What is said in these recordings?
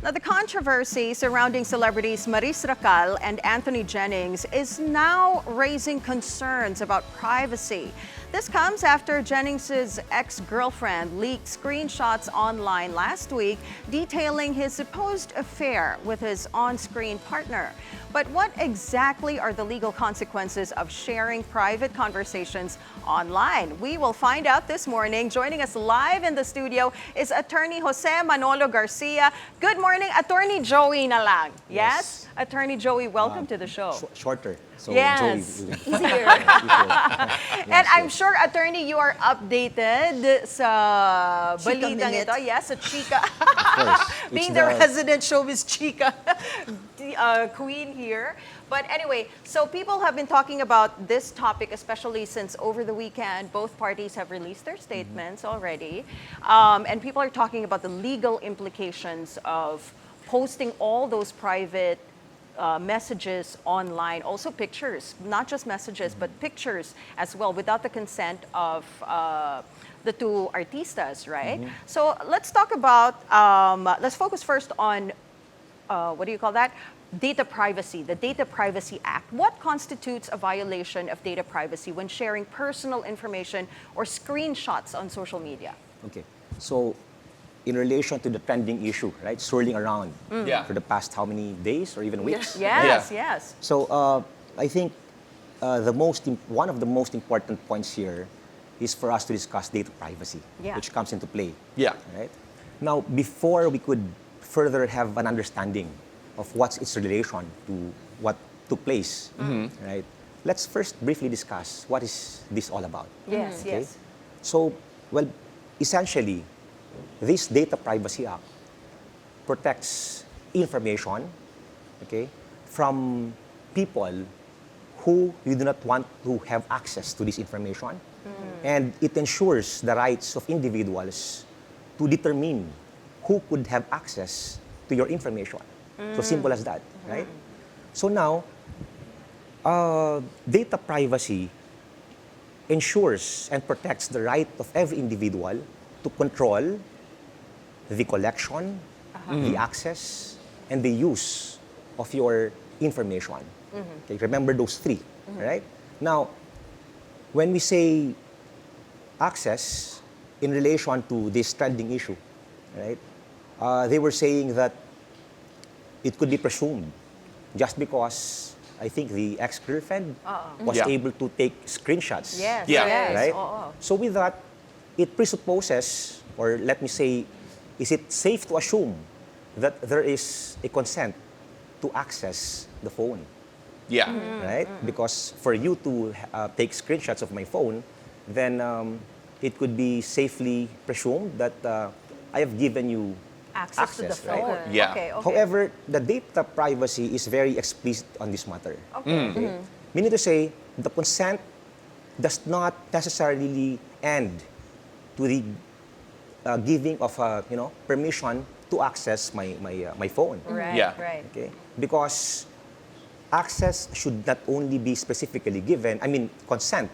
Now, the controversy surrounding celebrities Maris Racal and Anthony Jennings is now raising concerns about privacy. This comes after Jennings' ex-girlfriend leaked screenshots online last week detailing his supposed affair with his on-screen partner. But what exactly are the legal consequences of sharing private conversations online? We will find out this morning. Joining us live in the studio is Attorney Jose Manolo Garcia. Good morning, Attorney Joey na lang. Yes? Attorney Joey, welcome to the show. Shorter. So yes, Joey. easier. And I'm sure, Attorney, you are updated sa balitang ito. Yes, sa chika. Being the resident showbiz chika queen here. But anyway, so people have been talking about this topic, especially since over the weekend, both parties have released their statements already. And people are talking about the legal implications of posting all those private messages online, also pictures, not just messages, but pictures as well, without the consent of the two artistas, right? So let's talk about, let's focus first on, what do you call that? Data privacy, the Data Privacy Act. What constitutes a violation of data privacy when sharing personal information or screenshots on social media? Okay. So in relation to the trending issue, right, swirling around for the past how many days or even weeks? Yes. So I think one of the most important points here is for us to discuss data privacy, which comes into play. Right? Now, before we could further have an understanding of what's its relation to what took place, right? Let's first briefly discuss what is this all about. Yes. So, well, essentially, this Data Privacy Act protects information, from people who you do not want to have access to this information. And it ensures the rights of individuals to determine who could have access to your information. So simple as that, right? So now, data privacy ensures and protects the right of every individual to control the collection, the access, and the use of your information. Okay, remember those three, right? Now, when we say access in relation to this trending issue, right? They were saying that it could be presumed just because I think the ex-girlfriend was able to take screenshots. Yes. Right? So with that, it presupposes, or let me say, is it safe to assume that there is a consent to access the phone? Right? Because for you to take screenshots of my phone, then it could be safely presumed that I have given you access to the phone. Right? Okay. However, the data privacy is very explicit on this matter. Meaning to say, the consent does not necessarily end to the giving of permission to access my phone. Right. Okay? Because access should not only be specifically given, consent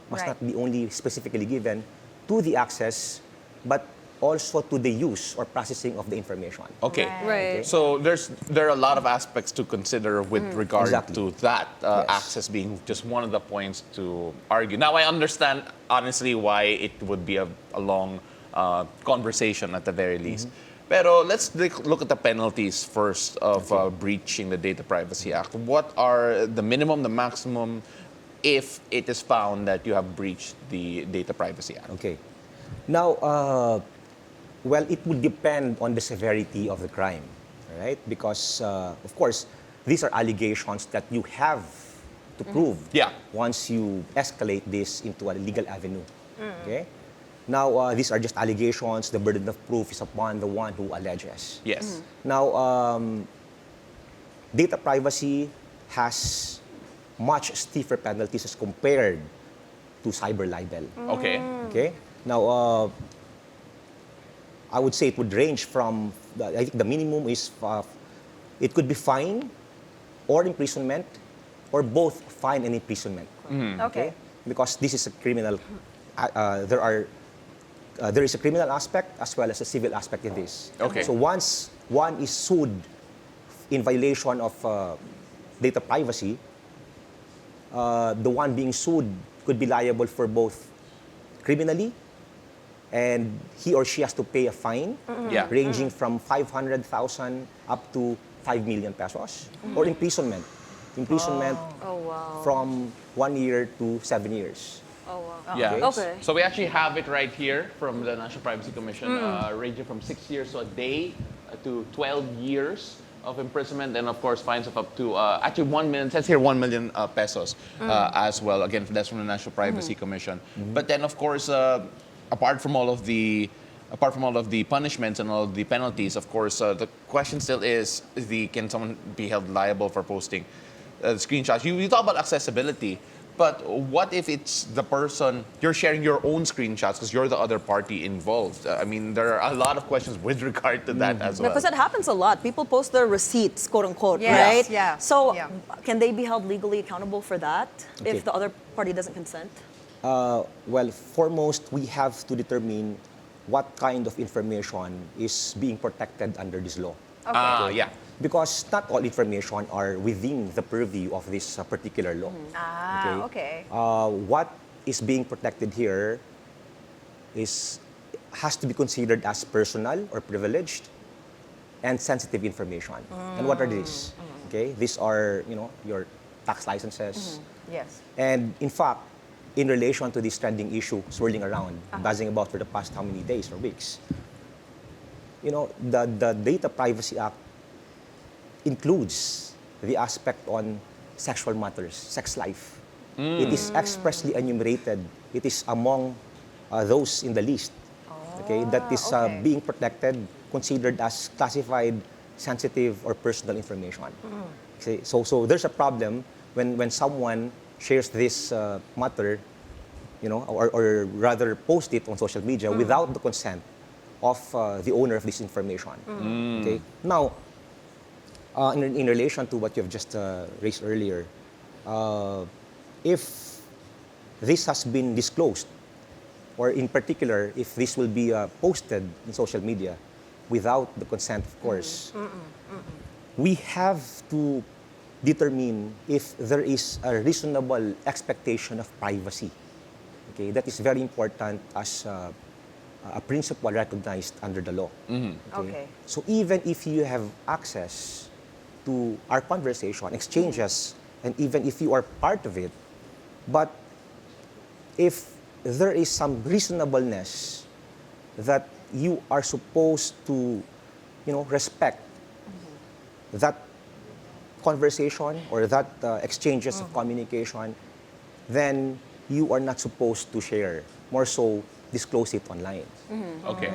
must not be only specifically given to the access, but also to the use or processing of the information. Okay. Right. So there are a lot of aspects to consider with regard to that, access being just one of the points to argue. Now, I understand, honestly, why it would be a long conversation at the very least. Pero let's look at the penalties first of breaching the Data Privacy Act. What are the minimum, the maximum, if it is found that you have breached the Data Privacy Act? Okay. Now, well, it would depend on the severity of the crime, right? Because, of course, these are allegations that you have to prove once you escalate this into a legal avenue, okay? Now, these are just allegations. The burden of proof is upon the one who alleges. Yes. Now, data privacy has much stiffer penalties as compared to cyber libel. Okay? Now, I would say it would range from, I think the minimum is, it could be fine or imprisonment, or both fine and imprisonment. Okay. Because this is a criminal, there is a criminal aspect as well as a civil aspect in this. Okay. So once one is sued in violation of data privacy, the one being sued could be liable for both criminally, and he or she has to pay a fine ranging from 500,000 up to 5 million pesos, or imprisonment. Imprisonment from 1 year to 7 years. Oh, wow. Yeah. Okay. So we actually have it right here from the National Privacy Commission, ranging from 6 years to a day to 12 years of imprisonment, and of course fines of up to actually 1 million. It says here 1 million pesos as well. Again, that's from the National Privacy Commission. But then, of course, apart from all of the punishments and all of the penalties, of course, the question still is: can someone be held liable for posting screenshots? You talk about accessibility. But what if it's the person, you're sharing your own screenshots because you're the other party involved? I mean, there are a lot of questions with regard to that as well. Because it happens a lot. People post their receipts, quote unquote, Yes, right? yeah. So Yeah. can they be held legally accountable for that Okay. if the other party doesn't consent? Well, foremost, we have to determine what kind of information is being protected under this law. Yeah. Because not all information are within the purview of this particular law. Okay. What is being protected here has to be considered as personal or privileged and sensitive information. And what are these? Okay, these are your tax licenses. Yes. And in fact, in relation to this trending issue swirling around, buzzing about for the past how many days or weeks, the Data Privacy Act includes the aspect on sexual matters, sex life. It is expressly enumerated. It is among those in the list, that is being protected, considered as classified, sensitive, or personal information. Okay, so there's a problem when someone shares this matter, or rather post it on social media without the consent of the owner of this information. Okay, now, in relation to what you have just raised earlier, if this has been disclosed, or in particular, if this will be posted in social media without the consent, of course, we have to determine if there is a reasonable expectation of privacy. Okay, that is very important as a principle recognized under the law. Okay. So even if you have access to our conversation, exchanges, and even if you are part of it, but if there is some reasonableness that you are supposed to, respect that conversation or that exchanges of communication, then you are not supposed to share. More so, disclose it online. Okay.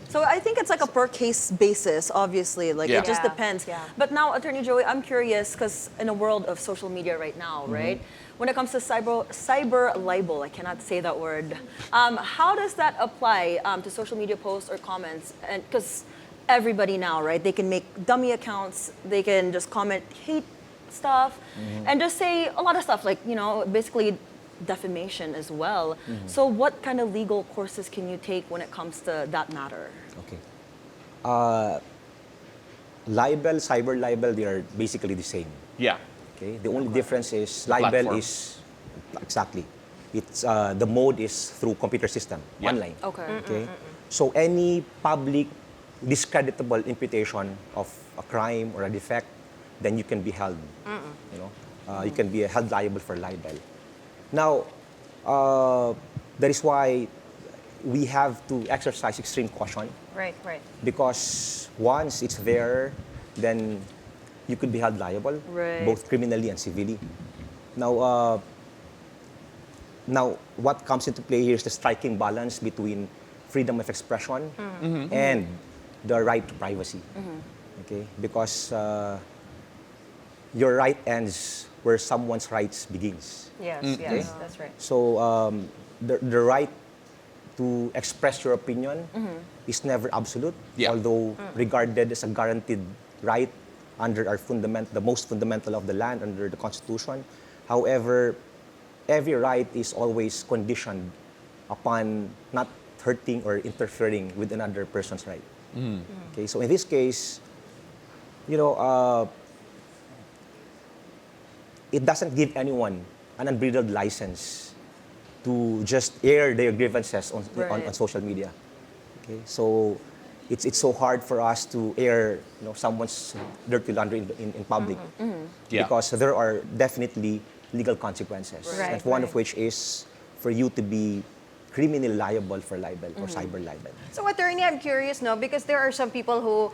So I think it's like a per case basis, obviously. Like it just Yeah. depends. Yeah. But now, Attorney Joey, I'm curious because in a world of social media right now, right? When it comes to cyber libel, I cannot say that word. How does that apply to social media posts or comments? And because everybody now, right? They can make dummy accounts. They can just comment hate stuff and just say a lot of stuff, like basically defamation as well. So what kind of legal courses can you take when it comes to that matter? Okay. Libel, cyber libel, they are basically the same. Yeah. Okay. The only difference is The libel platform. is exactly. It's the mode is through computer system, Yeah. online. Okay. Okay. So any public discreditable imputation of a crime or a defect, then you can be held. You can be held liable for libel. Now, that is why we have to exercise extreme caution, Right. because once it's there, then you could be held liable, Right. both criminally and civilly. Now, what comes into play here is the striking balance between freedom of expression and the right to privacy. Okay, because your right ends where someone's rights begins. Yes. That's right. So the right to express your opinion is never absolute, Yeah. although regarded as a guaranteed right under our the most fundamental of the land, under the Constitution. However, every right is always conditioned upon not hurting or interfering with another person's right. Okay, so in this case, you know, it doesn't give anyone an unbridled license to just air their grievances on social media. Okay, so it's so hard for us to air someone's dirty laundry in public because there are definitely legal consequences, Right, and one of which is for you to be criminally liable for libel or cyber libel. So, attorney, I'm curious, no, because there are some people who,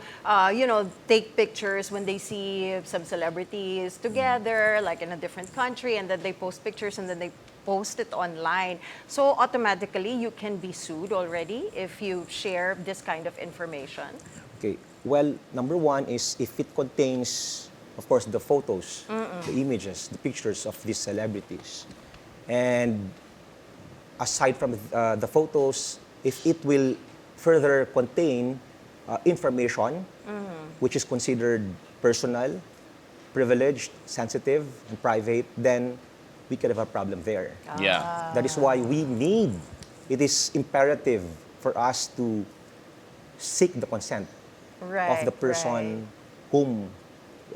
take pictures when they see some celebrities together, like in a different country, and then they post pictures and then they post it online. So, automatically, you can be sued already if you share this kind of information. Okay, well, number one is if it contains, of course, the photos, the images, the pictures of these celebrities, and aside from the photos, if it will further contain information which is considered personal, privileged, sensitive, and private, then we could have a problem there. Yeah. That is why it is imperative for us to seek the consent of the person whom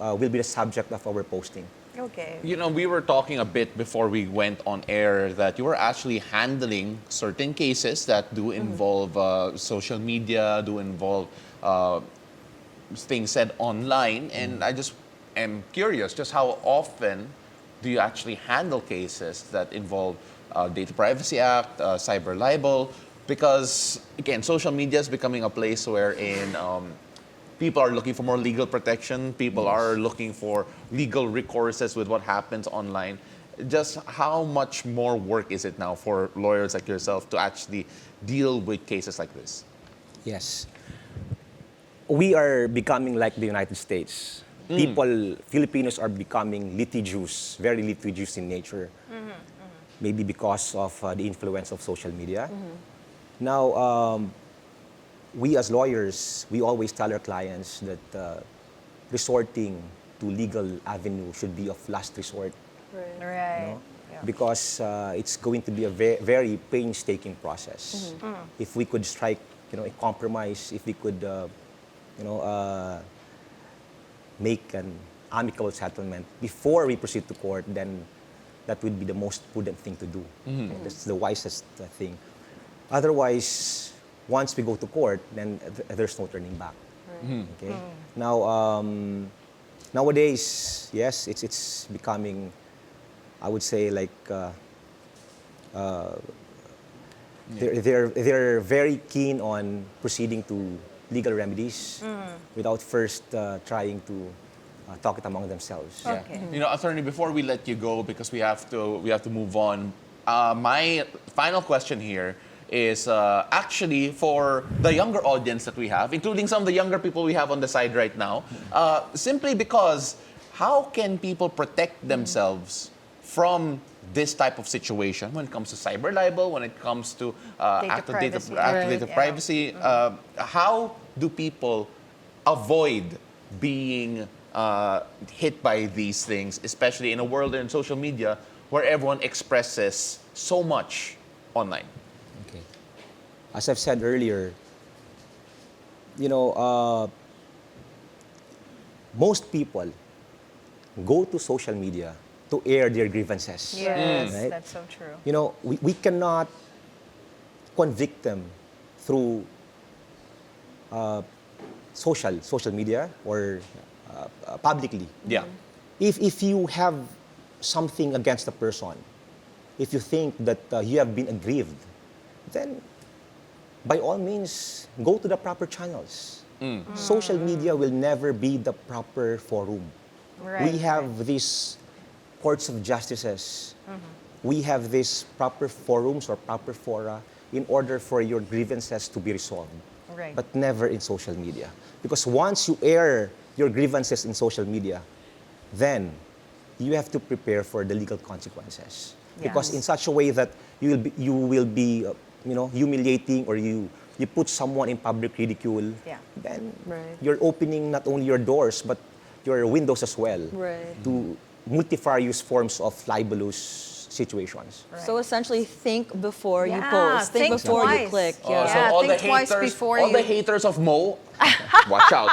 will be the subject of our posting. Okay. We were talking a bit before we went on air that you were actually handling certain cases that do involve social media, do involve things said online. And I just am curious, just how often do you actually handle cases that involve Data Privacy Act, cyber libel? Because, again, social media is becoming a place wherein people are looking for more legal protection. People are looking for legal recourses with what happens online. Just how much more work is it now for lawyers like yourself to actually deal with cases like this? Yes. We are becoming like the United States. Filipinos are becoming litigious, very litigious in nature. Maybe because of the influence of social media. Now, we as lawyers, we always tell our clients that resorting to legal avenue should be of last resort. Right. Because it's going to be a very painstaking process. If we could strike, a compromise, if we could, make an amicable settlement before we proceed to court, then that would be the most prudent thing to do. That's the wisest thing. Otherwise, once we go to court, then there's no turning back. Okay. Now, nowadays, yes, it's becoming, I would say, like they're very keen on proceeding to legal remedies without first trying to talk it among themselves. Okay. Attorney, before we let you go, because we have to move on. My final question here is actually for the younger audience that we have, including some of the younger people we have on the side right now, simply because how can people protect themselves from this type of situation when it comes to cyber libel, when it comes to data privacy? How do people avoid being hit by these things, especially in a world in social media where everyone expresses so much online? Okay. As I've said earlier, most people go to social media to air their grievances. Yes, right? that's so true. We cannot convict them through social media or publicly. Yeah. If you have something against a person, if you think that you have been aggrieved, then by all means, go to the proper channels. Social media will never be the proper forum. Right. We have these courts of justices. We have these proper forums or proper fora in order for your grievances to be resolved. Right. But never in social media. Because once you air your grievances in social media, then you have to prepare for the legal consequences. Because in such a way that you will be humiliating, or you put someone in public ridicule, then you're opening not only your doors but your windows as well to multifarious forms of libelous situations. Right. So essentially, think before you post. Think before you click. So all think the twice haters, before all you... the haters of Mo, Watch out.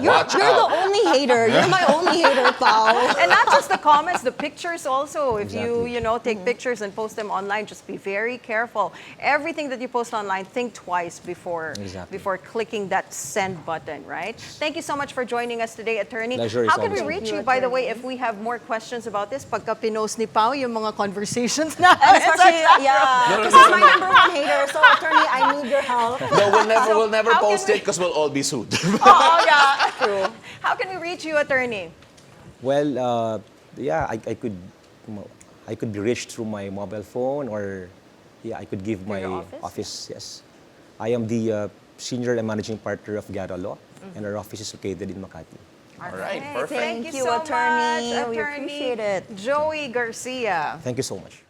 Watch You're out. the only hater. You're my only hater, pal. And not just the comments, the pictures also. If Exactly. you take pictures and post them online, just be very careful. Everything that you post online, think twice before Exactly. before clicking that send button, right? Thank you so much for joining us today, Attorney. Pleasure is How can we always reach mine. you, by the way, if we have more questions about this? Pagka pinost ni Pao yung mga conversations na. And especially, yeah, No, no, because no, he's no, my no. number one hater. So, attorney, I need your help. No, we'll never how can post we- it because we'll all be sued. Oo, yeah. True. How can we reach you, Attorney? Well, yeah, I could be reached through my mobile phone, or yeah, I could give my your office? Yes. I am the senior and managing partner of Gara Law, and our office is located in Makati. All right, Okay, perfect. Thank you Thank you, so attorney. much, We Attorney appreciate it. Joey Garcia. Thank you so much.